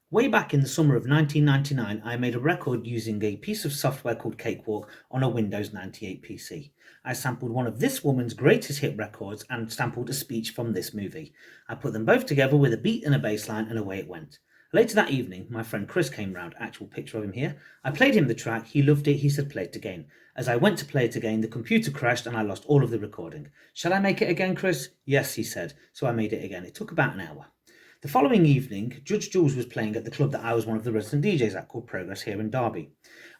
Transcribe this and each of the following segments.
Way back in the summer of 1999, I made a record using a piece of software called Cakewalk on a Windows 98 PC. I sampled one of this woman's greatest hit records and sampled a speech from this movie. I put them both together with a beat and a bass line, and away it went. Later that evening, my friend Chris came round, actual picture of him here. I played him the track, he loved it, he said play it again. As I went to play it again, the computer crashed and I lost all of the recording. Shall I make it again, Chris? Yes, he said. So I made it again. It took about an hour. The following evening, Judge Jules was playing at the club that I was one of the resident DJs at, called Progress, here in Derby.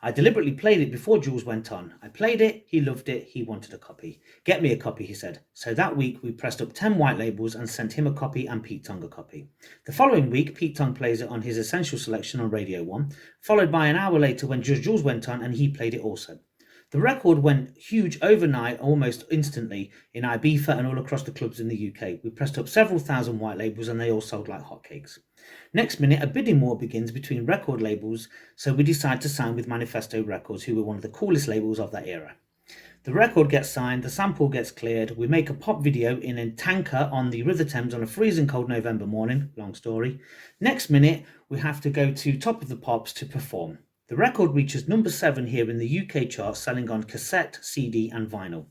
I deliberately played it before Jules went on. I played it, he loved it, he wanted a copy. Get me a copy, he said. So that week we pressed up 10 white labels and sent him a copy and Pete Tong a copy. The following week, Pete Tong plays it on his Essential Selection on Radio 1, followed by an hour later when Judge Jules went on and he played it also. The record went huge overnight, almost instantly, in Ibiza and all across the clubs in the UK. We pressed up several thousand white labels and they all sold like hotcakes. Next minute, a bidding war begins between record labels, so we decide to sign with Manifesto Records, who were one of the coolest labels of that era. The record gets signed, the sample gets cleared, we make a pop video in a tanker on the River Thames on a freezing cold November morning, long story. Next minute, we have to go to Top of the Pops to perform. The record reaches number 7 here in the UK charts, selling on cassette, CD and vinyl.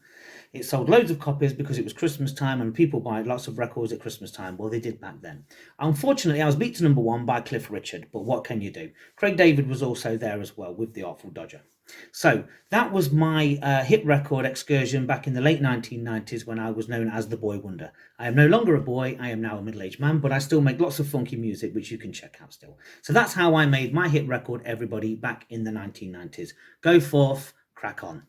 It sold loads of copies because it was Christmas time and people buy lots of records at Christmas time. Well, they did back then. Unfortunately, I was beat to number 1 by Cliff Richard, but what can you do? Craig David was also there as well with The Artful Dodger. So that was my hit record excursion back in the late 1990s when I was known as the Boy Wonder. I am no longer a boy, I am now a middle-aged man, but I still make lots of funky music which you can check out still. So that's how I made my hit record, everybody, back in the 1990s. Go forth, crack on.